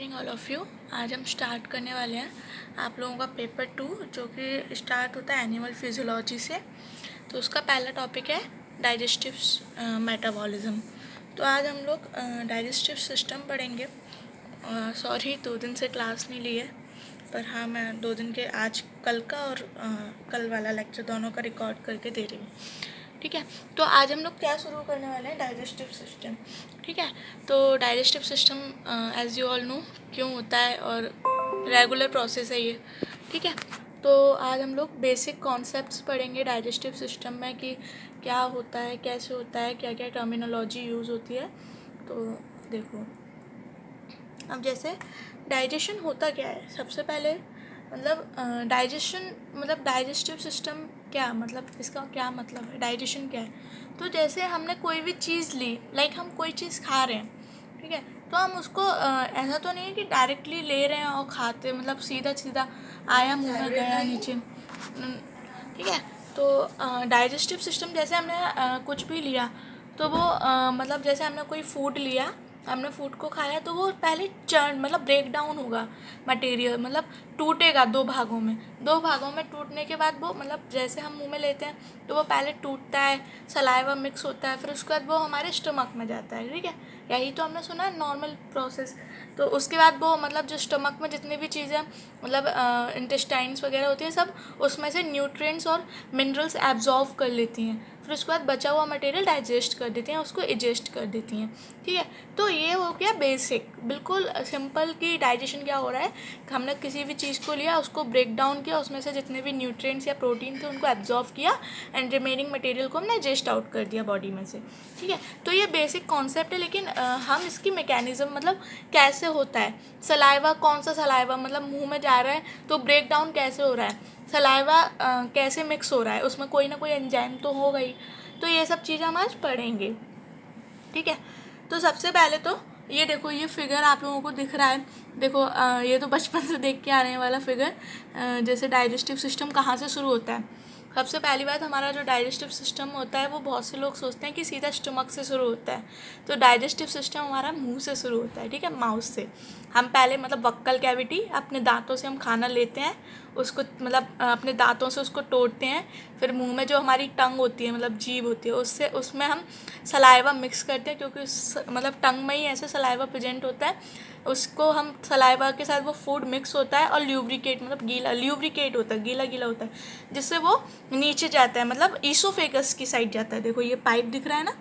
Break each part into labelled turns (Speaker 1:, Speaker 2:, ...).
Speaker 1: Evening all of you. आज हम start करने वाले हैं आप लोगों का पेपर 2 जो कि स्टार्ट होता है एनिमल फिजियोलॉजी से। तो उसका पहला टॉपिक है डाइजेस्टिव मेटाबॉलिज्म। तो आज हम लोग डाइजेस्टिव सिस्टम पढ़ेंगे। सॉरी 2 दिन से क्लास नहीं ली है, पर हाँ मैं 2 दिन के आज कल का और कल वाला लेक्चर दोनों का रिकॉर्ड करके दे रही हूँ। ठीक है, तो आज हम लोग क्या शुरू करने वाले हैं, डाइजेस्टिव सिस्टम। ठीक है, तो digestive system as you all know क्यों होता है और रेगुलर प्रोसेस है ये। ठीक है, तो आज हम लोग बेसिक कॉन्सेप्ट्स पढ़ेंगे डाइजेस्टिव सिस्टम में कि क्या होता है, कैसे होता है, क्या क्या टर्मिनोलॉजी यूज़ होती है। तो देखो, अब जैसे डाइजेशन होता क्या है, सबसे पहले मतलब डाइजेशन मतलब डाइजेस्टिव सिस्टम क्या मतलब, इसका क्या मतलब है, डाइजेशन क्या है। तो जैसे हमने कोई भी चीज़ ली, लाइक हम कोई चीज़ खा रहे हैं, ठीक है, तो हम उसको ऐसा तो नहीं है कि डायरेक्टली ले रहे हैं और खाते, मतलब सीधा सीधा आया मुंह में गया नीचे। ठीक है, तो डाइजेस्टिव सिस्टम जैसे हमने कुछ भी लिया तो वो मतलब जैसे हमने कोई फूड लिया, हमने फूड को खाया तो वो पहले चर्न मतलब ब्रेक डाउन होगा मटेरियल, मतलब टूटेगा 2 भागों में। 2 भागों में टूटने के बाद वो मतलब जैसे हम मुंह में लेते हैं तो वो पहले टूटता है, सलाइवा मिक्स होता है, फिर उसके बाद वो हमारे स्टमक में जाता है। ठीक है, यही तो हमने सुना है नॉर्मल प्रोसेस। तो उसके बाद वो मतलब जो स्टमक में जितनी भी चीज़ें मतलब इंटेस्टाइन्स वगैरह होती हैं, सब उसमें से न्यूट्रिएंट्स और मिनरल्स एब्जॉर्व कर लेती हैं, फिर उसके बाद बचा हुआ मटेरियल डाइजेस्ट कर देती हैं, उसको इजेस्ट कर देती हैं। ठीक है, तो ये हो गया बेसिक, बिल्कुल सिंपल कि डाइजेशन क्या हो रहा है। हमने किसी भी चीज़ को लिया, उसको ब्रेक डाउन किया, उसमें से जितने भी न्यूट्रिएंट्स या प्रोटीन थे उनको एब्जॉर्व किया एंड रिमेनिंग मटेरियल को हमने इजेस्ट आउट कर दिया बॉडी में से। ठीक है, तो ये बेसिक कॉन्सेप्ट है, लेकिन हम इसकी मैकेनिज्म मतलब कैसे होता है, सलाइवा कौन सा सलाइवा मतलब मुंह में जा रहा है तो ब्रेक डाउन कैसे हो रहा है, सलाइवा कैसे मिक्स हो रहा है, उसमें कोई ना कोई एंजाइम तो होगा ही। तो ये सब चीज़ें हम आज पढ़ेंगे। ठीक है, तो सबसे पहले तो ये देखो, ये फिगर आप लोगों को दिख रहा है, देखो ये तो बचपन से देख के आने वाला फिगर। जैसे डाइजेस्टिव सिस्टम कहाँ से शुरू होता है। सबसे पहली बात, हमारा जो डाइजेस्टिव सिस्टम होता है वो बहुत से लोग सोचते हैं कि सीधा स्टमक से शुरू होता है, तो डाइजेस्टिव सिस्टम हमारा मुंह से शुरू होता है। ठीक है, माउथ से। हम पहले मतलब वक्कल कैविटी, अपने दांतों से हम खाना लेते हैं, उसको मतलब अपने दांतों से उसको तोड़ते हैं, फिर मुंह में जो हमारी टंग होती है मतलब जीभ होती है, उससे उसमें हम सलाइवा मिक्स करते हैं, क्योंकि मतलब टंग में ही ऐसे सलाइवा प्रेजेंट होता है, उसको हम सलाइवा के साथ वो फूड मिक्स होता है और ल्यूब्रिकेट मतलब गीला ल्यूब्रिकेट होता है, गीला गीला होता है, जिससे वो नीचे जाता है, मतलब ईसोफेगस की साइड जाता है। देखो ये पाइप दिख रहा है ना,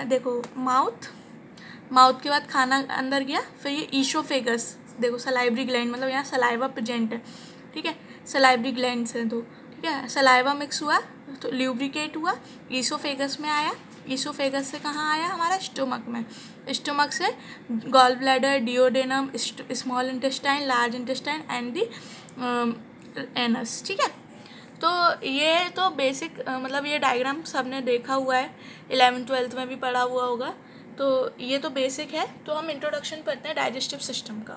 Speaker 1: देखो माउथ के बाद खाना अंदर गया, फिर ये ईसोफेगस, देखो सलाइवरी ग्लैंड मतलब यहाँ सलाइवा प्रेजेंट है। ठीक है, सलाइवरी ग्लैंड्स हैं तो, ठीक है, सलाइवा मिक्स हुआ तो ल्यूब्रिकेट हुआ, ईसोफेगस में आया, ईसोफेगस से कहाँ आया, हमारा स्टमक में, स्टमक से gall bladder, duodenum, small intestine, large intestine and the anus. ठीक है, तो ये तो बेसिक मतलब ये डायग्राम सबने देखा हुआ है, 11th-12th में भी पढ़ा हुआ होगा, तो ये तो बेसिक है। तो हम इंट्रोडक्शन पढ़ते हैं डाइजेस्टिव सिस्टम का,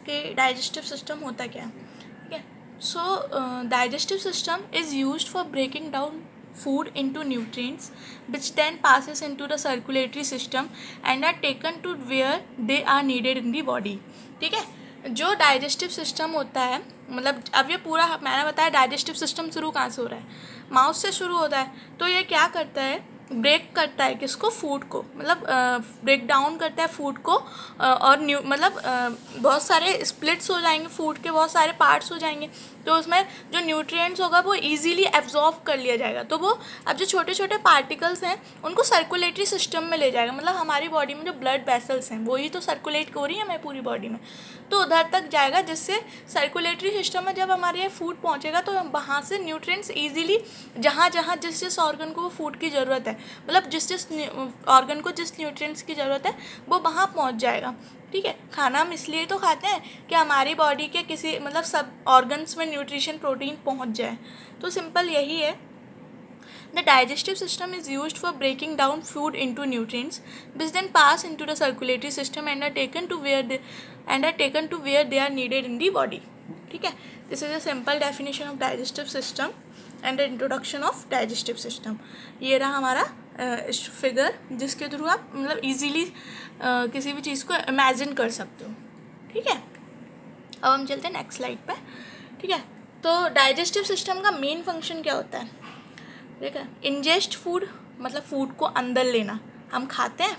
Speaker 1: कि डाइजेस्टिव सिस्टम होता क्या है। ठीक है, so digestive system is used for breaking down food into nutrients which then passes into the circulatory system and are taken to where they are needed in the body. ठीक है, जो digestive system होता है, मतलब अब ये पूरा मैंने बताया डाइजेस्टिव सिस्टम शुरू कहाँ से हो रहा है, माउथ से शुरू होता है। तो ये क्या करता है, ब्रेक करता है किसको, फूड को, मतलब ब्रेक डाउन करता है फूड को, और मतलब बहुत सारे स्प्लिट्स हो जाएंगे, फूड के बहुत सारे पार्ट्स हो जाएंगे, तो उसमें जो न्यूट्रिएंट्स होगा वो इजीली एब्जॉर्व कर लिया जाएगा। तो वो अब जो छोटे छोटे पार्टिकल्स हैं उनको सर्कुलेटरी सिस्टम में ले जाएगा, मतलब हमारी बॉडी में जो ब्लड वेसल्स हैं वही तो सर्कुलेट हो रही है हमें पूरी बॉडी में, तो उधर तक जाएगा, जिससे सर्कुलेटरी सिस्टम में जब हमारे ये फूड पहुंचेगा तो वहाँ से न्यूट्रिएंट्स इजीली जहाँ जहाँ जिस जिस ऑर्गन को वो फूड की ज़रूरत है, मतलब जिस जिस ऑर्गन को जिस न्यूट्रिएंट्स की ज़रूरत है वो वहाँ पहुँच जाएगा। ठीक है, खाना हम इसलिए तो खाते हैं कि हमारी बॉडी के किसी मतलब सब ऑर्गन्स में न्यूट्रिशन प्रोटीन पहुँच जाए, तो सिंपल यही है। The digestive system is used for breaking down food into nutrients, which then pass into the circulatory system and are taken to where they are needed in the body. ठीक है, this is a simple definition of digestive system and the introduction of digestive system. ये रहा हमारा figure जिसके through आप मतलब easily किसी भी चीज़ को इमेजिन कर सकते हो। ठीक है, अब हम चलते हैं नेक्स्ट स्लाइड पे। ठीक है, तो डाइजेस्टिव सिस्टम का मेन फंक्शन क्या होता है? ठीक है, इंजेस्ट फूड मतलब फूड को अंदर लेना। हम खाते हैं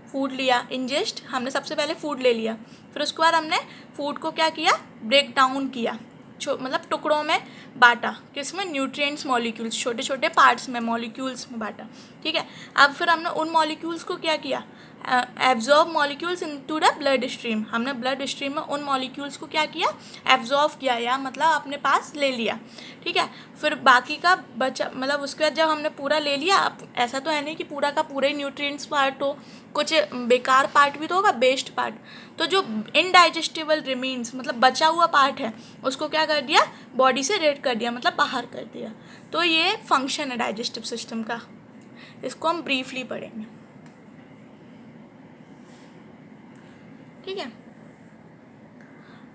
Speaker 1: फूड लिया, इंजेस्ट हमने सबसे पहले फूड ले लिया, फिर उसके बाद हमने फूड को क्या किया, ब्रेक डाउन किया, मतलब टुकड़ों में बांटा, किसमें, न्यूट्रिएंट्स मॉलिक्यूल्स, छोटे छोटे पार्ट्स में, मॉलिक्यूल्स में बांटा। ठीक है, अब फिर हमने उन मॉलिक्यूल्स को क्या किया, absorb molecules into the blood stream. हमने ब्लड स्ट्रीम में उन मॉलिक्यूल्स को क्या किया, एब्जॉर्ब किया, या मतलब अपने पास ले लिया। ठीक है, फिर बाकी का बचा, मतलब उसके बाद जब हमने पूरा ले लिया, अब ऐसा तो है नहीं कि पूरा का पूरा ही न्यूट्रिएंट्स पार्ट हो, कुछ बेकार पार्ट भी तो होगा, बेस्ट पार्ट। तो जो इनडाइजेस्टिबल रिमेन्स मतलब बचा हुआ पार्ट है, उसको क्या कर दिया, बॉडी से रेड कर दिया, मतलब बाहर कर दिया। तो ये फंक्शन है डाइजेस्टिव सिस्टम का, इसको हम ब्रीफली पढ़ेंगे। ठीक है,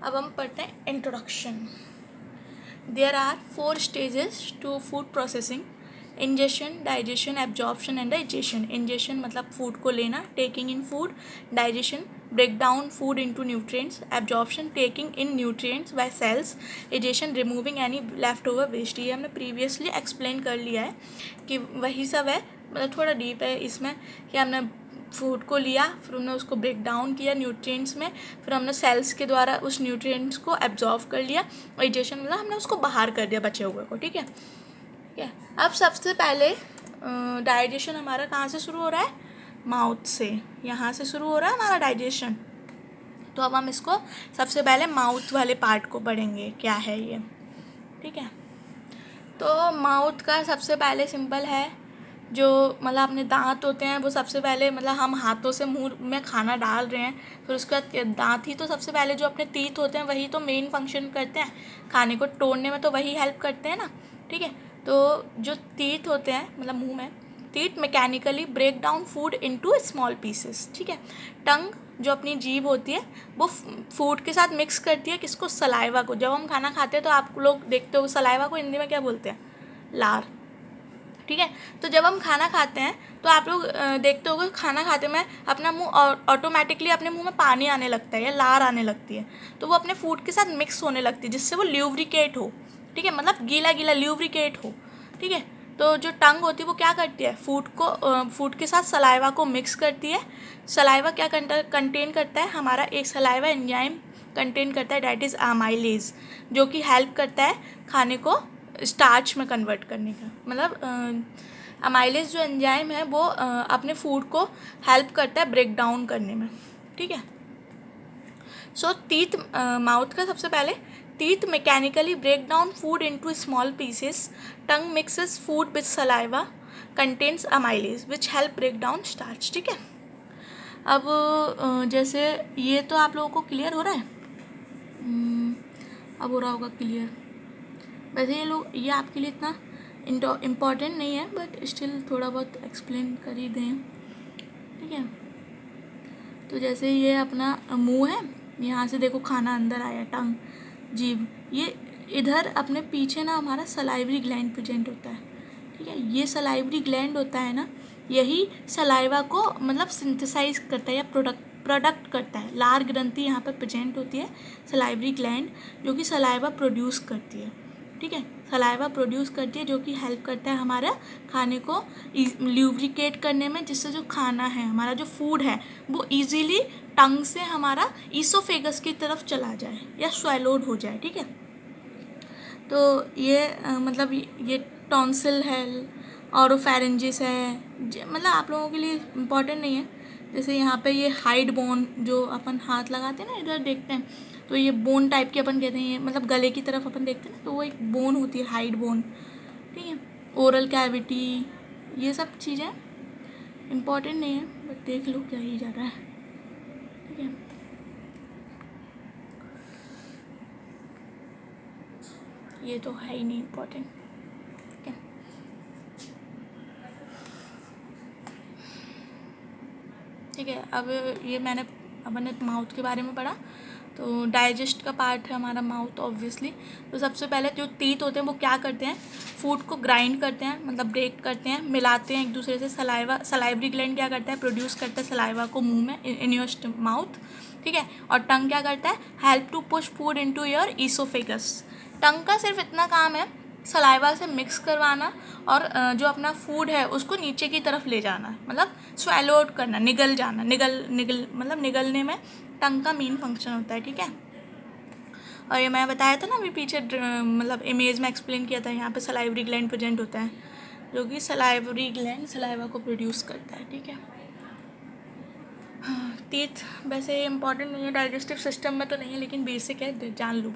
Speaker 1: अब हम पढ़ते हैं introduction. There are 4 stages to food processing: ingestion, digestion, absorption and digestion. Ingestion मतलब फूड को लेना, taking in food. Digestion, break down food into nutrients. Absorption, taking in nutrients by cells. Digestion, removing any leftover waste. ये हमने previously explain कर लिया है कि वही सब है, मतलब थोड़ा डीप है इसमें कि हमने फूड को लिया, फिर हमने उसको ब्रेक डाउन किया न्यूट्रिएंट्स में, फिर हमने सेल्स के द्वारा उस न्यूट्रिएंट्स को एब्जॉर्व कर लिया। डाइजेशन मतलब हमने उसको बाहर कर दिया बचे हुए को। ठीक है, ठीक है, अब सबसे पहले डाइजेशन हमारा कहाँ से शुरू हो रहा है, माउथ से, यहाँ से शुरू हो रहा है हमारा डाइजेशन। तो अब हम इसको सबसे पहले माउथ वाले पार्ट को पढ़ेंगे, क्या है ये। ठीक है, तो माउथ का सबसे पहले सिंपल है, जो मतलब अपने दांत होते हैं वो सबसे पहले, मतलब हम हाथों से मुंह में खाना डाल रहे हैं, फिर उसके बाद दांत ही तो सबसे पहले, जो अपने टीथ होते हैं वही तो मेन फंक्शन करते हैं, खाने को तोड़ने में तो वही हेल्प करते हैं ना। ठीक है, तो जो टीथ होते हैं मतलब मुंह में, teeth mechanically break down food into small pieces. ठीक है, टंग जो अपनी जीभ होती है वो फूड के साथ मिक्स करती है किसको, सलाइवा को। जब हम खाना खाते हैं तो आप लोग देखते हो सलाइवा को हिंदी में क्या बोलते हैं, लार। ठीक है, तो जब हम खाना खाते हैं तो आप लोग देखते होगे खाना खाते में अपना मुंह ऑटोमेटिकली अपने मुंह में पानी आने लगता है या लार आने लगती है, तो वो अपने फूड के साथ मिक्स होने लगती है जिससे वो ल्यूब्रिकेट हो। ठीक है, मतलब गीला गीला ल्यूब्रिकेट हो। ठीक है, तो जो टंग होती है वो क्या करती है, फूड के साथ सलाइवा को मिक्स करती है। सलाइवा क्या कंटेन करता है, हमारा एक सलाइवा एंजाइम कंटेन करता है, डैट इज़ अमाइलेज, जो कि हेल्प करता है खाने को स्टार्च में कन्वर्ट करने का। मतलब अमाइलेज जो एंजाइम है वो अपने फूड को हेल्प करता है ब्रेक डाउन करने में। ठीक है, सो टीथ, माउथ का सबसे पहले, teeth mechanically break down food into small pieces. Tongue mixes food with saliva, contains amylase which help break down starch. ठीक है, अब जैसे ये तो आप लोगों को क्लियर हो रहा है, अब हो रहा होगा क्लियर। वैसे ये आपके लिए इतना इम्पॉर्टेंट नहीं है, बट स्टिल थोड़ा बहुत एक्सप्लेन कर ही दें। ठीक है, तो जैसे ये अपना मुंह है, यहाँ से देखो खाना अंदर आया, टंग, जीभ, ये इधर अपने पीछे ना हमारा सलाइवरी ग्लैंड प्रेजेंट होता है। ठीक है, ये सलाइवरी ग्लैंड होता है ना, यही सलाइवा को मतलब सिंथेसाइज करता है या प्रोडक्ट करता है। लार ग्रंथि यहाँ पर प्रेजेंट होती है, सलाइवरी ग्लैंड, जो कि सलाइवा प्रोड्यूस करती है। ठीक है, सलाइवा प्रोड्यूस करती है जो कि हेल्प करता है हमारा खाने को ल्यूब्रिकेट करने में, जिससे जो खाना है हमारा जो फूड है वो इजीली टंग से हमारा ईसोफेगस की तरफ चला जाए या स्वेलोड हो जाए। ठीक है, तो ये मतलब ये टॉन्सिल है, ऑरोफैरिंजिस है, मतलब आप लोगों के लिए इम्पॉर्टेंट नहीं है। जैसे यहाँ पे ये हाइड बोन जो अपन हाथ लगाते हैं ना, इधर देखते हैं, तो ये बोन टाइप की अपन कहते हैं, मतलब गले की तरफ अपन देखते हैं ना, तो वो एक बोन होती है, हाइड बोन। ठीक है, ओरल कैविटी, ये सब चीज़ें इम्पॉर्टेंट नहीं है, बट देख लो क्या ही जा रहा है। ठीक है, ये तो है ही नहीं इम्पॉर्टेंट। ठीक है, ठीक है, अब ये मैंने अपन ने माउथ के बारे में पढ़ा। तो डाइजेस्ट का पार्ट है हमारा माउथ ऑब्वियसली। तो सबसे पहले जो टीथ होते हैं वो क्या करते हैं, फूड को ग्राइंड करते हैं, मतलब ब्रेक करते हैं, मिलाते हैं एक दूसरे से। सलाइवरी ग्लैंड क्या करता है, प्रोड्यूस करता है सलाइवा को मुंह में, इन योर माउथ, ठीक है। और टंग क्या करता है, help to push food into your oesophagus. Tongue का सिर्फ इतना काम है सलाइवा से मिक्स करवाना और जो अपना फूड है उसको नीचे की तरफ ले जाना, मतलब स्वैलो आउट करना, निगल जाना, निगल मतलब निगलने में टंग का मेन फंक्शन होता है, ठीक है। और ये मैं बताया था ना अभी पीछे, मतलब इमेज में एक्सप्लेन किया था, यहाँ पे सलाइवरी ग्लैंड प्रेजेंट होता है, जो कि सलाइवरी ग्लैंड सलाइवा को प्रोड्यूस करता है, ठीक है। हाँ, टीथ वैसे इंपॉर्टेंट नहीं है डाइजेस्टिव सिस्टम में तो नहीं है, लेकिन बेसिक है, जान लो।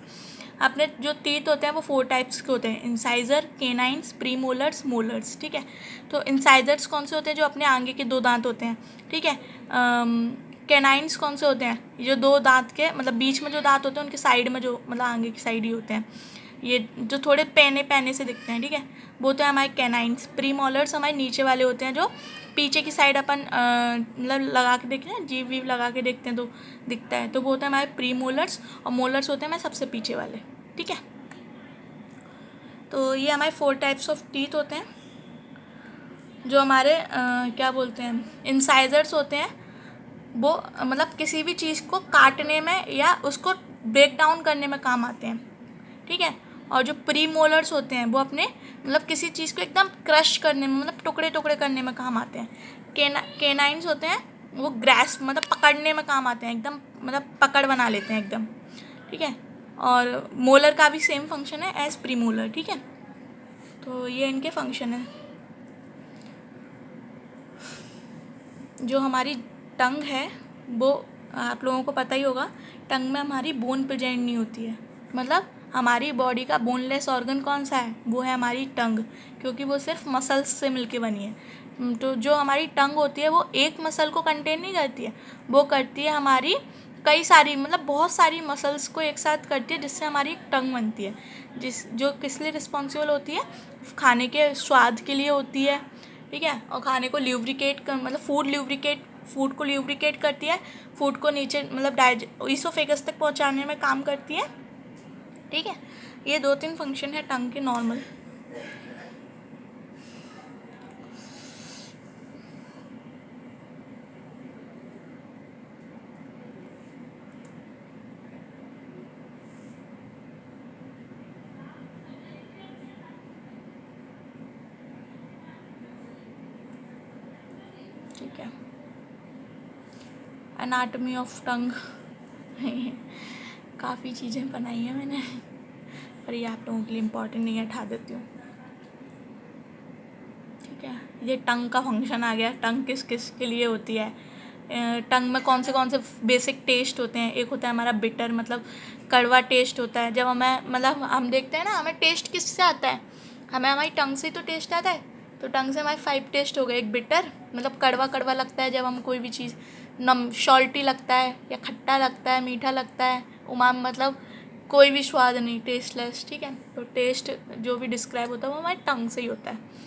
Speaker 1: अपने जो टीथ होते हैं वो 4 टाइप्स के होते हैं, इंसाइजर, केनाइन्स, प्रीमोलर्स, मोलर्स, ठीक है। तो इंसाइजर्स कौन से होते हैं, जो अपने आगे के 2 दांत होते हैं, ठीक है। कैनाइन्स कौन से होते हैं, ये जो 2 दांत के मतलब बीच में जो दांत होते हैं उनके साइड में, जो मतलब आगे की साइड ही होते हैं, ये जो थोड़े पैने से दिखते हैं, ठीक है, वो तो है हमारे कैनाइन्स। प्रीमोलर्स हमारे नीचे वाले होते हैं, जो पीछे की साइड अपन मतलब लगा के देखते हैं, जीभ वीव लगा के देखते हैं तो दिखता है, तो वो होता है हमारे प्रीमोलर्स। और मोलर्स होते हैं हमारे सबसे पीछे वाले, ठीक है। तो ये हमारे 4 टाइप्स ऑफ टीथ होते हैं। जो हमारे क्या बोलते हैं, इंसाइजर्स होते हैं, वो मतलब किसी भी चीज़ को काटने में या उसको ब्रेक डाउन करने में काम आते हैं, ठीक है। और जो प्री मोलर्स होते हैं वो अपने मतलब किसी चीज़ को एकदम क्रश करने में, मतलब टुकड़े टुकड़े करने में काम आते हैं। केनाइन्स होते हैं वो ग्रैस्प मतलब पकड़ने में काम आते हैं, एकदम मतलब पकड़ बना लेते हैं एकदम, ठीक है। और मोलर का भी सेम फंक्शन है एज प्री मोलर, ठीक है। तो ये इनके फंक्शन है। जो हमारी टंग है वो आप लोगों को पता ही होगा, टंग में हमारी बोन प्रेजेंट नहीं होती है, मतलब हमारी बॉडी का बोनलेस ऑर्गन कौन सा है, वो है हमारी टंग, क्योंकि वो सिर्फ मसल्स से मिलके बनी है। तो जो हमारी टंग होती है वो एक मसल को कंटेन नहीं करती है, वो करती है हमारी कई सारी मतलब बहुत सारी मसल्स को एक साथ करती है, जिससे हमारी एक टंग बनती है, जो किस लिए रिस्पॉन्सिबल होती है, खाने के स्वाद के लिए होती है, ठीक है। और खाने को ल्यूब्रिकेट कर मतलब फूड को ल्यूब्रिकेट करती है, फूड को नीचे मतलब ईसोफेगस तक पहुंचाने में काम करती है, ठीक है। ये 2-3 फंक्शन है टंग के नॉर्मल। ठीक है, एनाटॉमी ऑफ टंग काफ़ी चीज़ें बनाई हैं मैंने, पर ये आप लोगों के लिए इम्पोर्टेंट नहीं है, हटा देती हूँ, ठीक है। ये टंग का फंक्शन आ गया, टंग किस किस के लिए होती है। टंग में कौन से बेसिक टेस्ट होते हैं, एक होता है हमारा बिटर, मतलब कड़वा टेस्ट होता है। जब हमें मतलब हम देखते हैं ना हमें टेस्ट किससे आता है, हमें हमारी टंग से ही तो टेस्ट आता है। तो टंग से हमारे 5 टेस्ट हो गए। एक बिटर मतलब कड़वा कड़वा लगता है जब हम कोई भी चीज़, सॉल्टी लगता है या खट्टा लगता है, मीठा लगता है, उमाम मतलब कोई भी स्वाद नहीं, टेस्टलेस, ठीक है। तो टेस्ट जो भी डिस्क्राइब होता है वो हमारे टंग से ही होता है।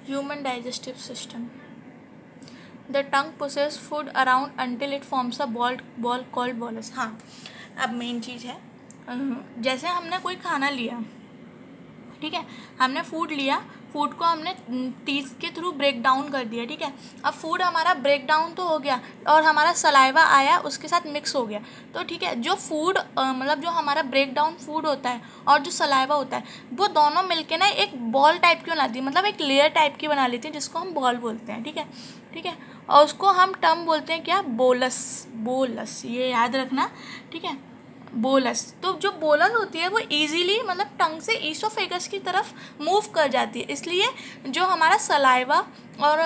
Speaker 1: Human digestive system. The tongue pushes food around until it forms a ball called bolus. हाँ, अब मेन चीज़ है, जैसे हमने कोई खाना लिया, ठीक है, हमने फूड लिया, फूड को हमने टीथ के थ्रू ब्रेक डाउन कर दिया, ठीक है। अब फूड हमारा ब्रेक डाउन तो हो गया और हमारा सलाइवा आया उसके साथ मिक्स हो गया, तो ठीक है, जो फूड मतलब जो हमारा ब्रेक डाउन फूड होता है और जो सलाइवा होता है वो दोनों मिलके ना एक बॉल टाइप की बनाती है, मतलब एक लेयर टाइप की बना लेती है, जिसको हम बॉल बोलते हैं, ठीक है, ठीक है। और उसको हम टर्म बोलते हैं क्या, बोलस, ये याद रखना, ठीक है, बोलस। तो जो बोलस होती है वो इजीली मतलब टंग से ईसोफेगस की तरफ मूव कर जाती है, इसलिए जो हमारा सलाइवा और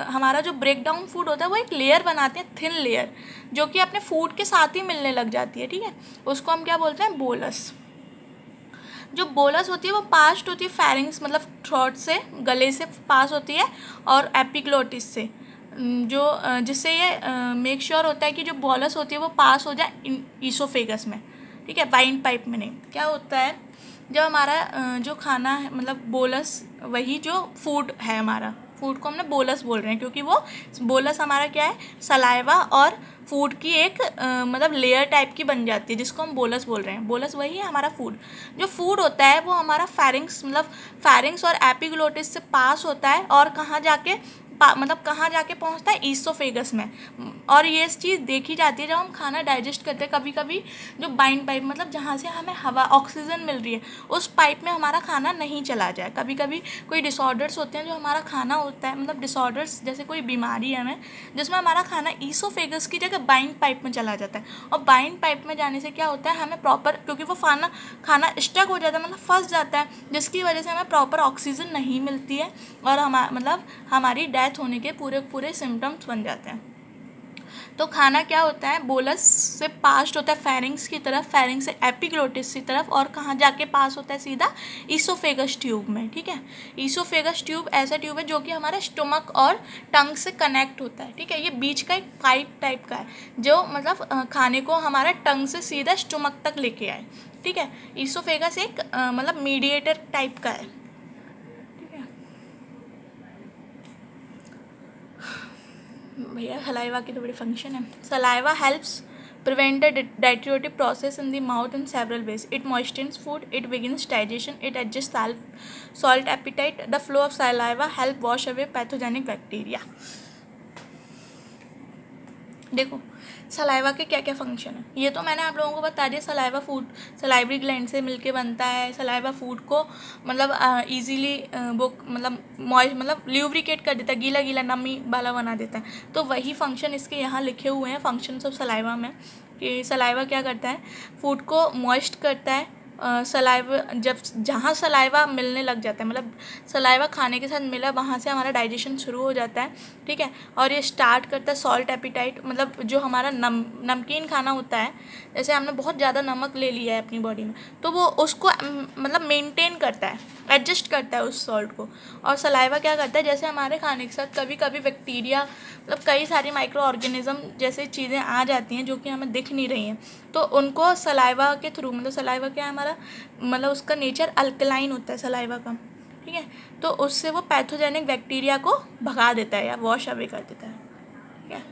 Speaker 1: हमारा जो ब्रेक डाउन फूड होता है वो एक लेयर बनाते हैं, थिन लेयर, जो कि अपने फूड के साथ ही मिलने लग जाती है, ठीक है, उसको हम क्या बोलते हैं, बोलस। जो बोलस होती है वो पास्ट होती है फेरिंग्स मतलब थ्रोट से, गले से पास होती है, और एपिग्लोटिस से, जो जिससे ये मेक श्योर होता है कि जो बोलस होती है वो पास हो जाए ईसोफेगस में, ठीक है, वाइन पाइप में नहीं। क्या होता है जब हमारा जो खाना है मतलब बोलस, वही जो फूड है हमारा, फूड को हमने बोलस बोल रहे हैं क्योंकि वो बोलस हमारा क्या है, सलाइवा और फूड की एक मतलब लेयर टाइप की बन जाती है जिसको हम बोलस बोल रहे हैं। बोलस वही है हमारा फूड। जो फूड होता है वो हमारा फेरिंग्स मतलब फेरिंग्स और एपिग्लोटिस से पास होता है और कहाँ जाके मतलब कहाँ जाके पहुँचता है, ईसोफेगस में। और ये चीज़ देखी जाती है जब हम खाना डाइजेस्ट करते हैं, कभी कभी जो बाइंड पाइप मतलब जहाँ से हमें हवा ऑक्सीजन मिल रही है उस पाइप में हमारा खाना नहीं चला जाए। कभी कभी कोई डिसऑर्डर्स होते हैं जो हमारा खाना होता है, मतलब डिसऑर्डर्स जैसे कोई बीमारी है हमें जिसमें हमारा खाना ईसोफेगस की जगह बाइंड पाइप में चला जाता है। और बाइंड पाइप में जाने से क्या होता है, हमें प्रॉपर, क्योंकि वो खाना स्टक हो जाता है मतलब फंस जाता है, जिसकी वजह से हमें प्रॉपर ऑक्सीजन नहीं मिलती है और मतलब हमारी डेथ होने के पूरे सिम्टम्स बन जाते हैं। तो खाना क्या होता है, बोलस से पास्ट होता है फेरिंग्स की तरफ, फेरिंग्स से एपिग्लोटिस की तरफ, और कहाँ जाके पास होता है, सीधा ईसोफेगस ट्यूब में, ठीक है। ईसोफेगस ट्यूब ऐसा ट्यूब है जो कि हमारे स्टमक और टंग से कनेक्ट होता है, ठीक है। ये बीच का एक पाइप टाइप का है जो मतलब खाने को हमारा टंग से सीधा स्टमक तक लेके आए, ठीक है। ईसोफेगस एक मतलब मीडिएटर टाइप का है, ठीक है भैया। सलाइवा की तो बड़ी फंक्शन है। Saliva helps prevent the digestive process in the mouth in several ways. It moistens food, it begins digestion, it adjusts salt appetite. The flow of saliva help wash away pathogenic bacteria. देखो saliva के क्या क्या function है, ये तो मैंने आप लोगों को बता दिया। सलाइवा फूड सलाइवरी ग्लैंड से मिलके बनता है। सलाइवा फूड को मतलब ईजीली वो मतलब ल्यूब्रिकेट कर देता है, गीला गीला नमी वाला बना देता है। तो वही फंक्शन इसके यहाँ लिखे हुए हैं फंक्शंस ऑफ सलाइवा में, कि सलाइवा क्या करता है, फूड को मॉइस्ट करता है। सलाइवा जब जहाँ सलाइवा मिलने लग जाता है, मतलब सलाइवा खाने के साथ मिला, वहाँ से हमारा डाइजेशन शुरू हो जाता है, ठीक है। और ये स्टार्ट करता है सॉल्ट एपिटाइट, मतलब जो हमारा नमकीन खाना होता है, जैसे हमने बहुत ज़्यादा नमक ले लिया है अपनी बॉडी में, तो वो उसको मतलब मेंटेन करता है, एडजस्ट करता है उस सॉल्ट को। और सलाइवा क्या करता है, जैसे हमारे खाने के साथ कभी कभी बैक्टीरिया मतलब कई सारी माइक्रो ऑर्गेनिज्म जैसे चीज़ें आ जाती हैं जो कि हमें दिख नहीं रही हैं, तो उनको सलाइवा के थ्रू, मतलब सलाइवा क्या है हमारा, मतलब उसका नेचर अल्कलाइन होता है सलाइवा का, ठीक है। तो उससे वो पैथोजेनिक बैक्टीरिया को भगा देता है या वॉश अवे कर देता है, ठीक है।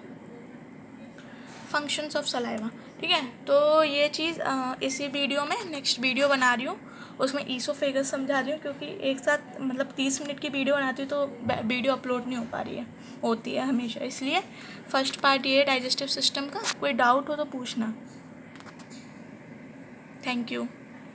Speaker 1: फंक्शंस ऑफ सलाइवा, ठीक है। तो ये चीज़ इसी वीडियो में नेक्स्ट वीडियो बना रही हूँ, उसमें ईसोफेगस समझा रही हूँ, क्योंकि एक साथ मतलब 30 मिनट की वीडियो बनाती हूँ तो वीडियो अपलोड नहीं हो पा रही है, होती है हमेशा, इसलिए फर्स्ट पार्ट ये डाइजेस्टिव सिस्टम का। कोई डाउट हो तो पूछना। Thank you.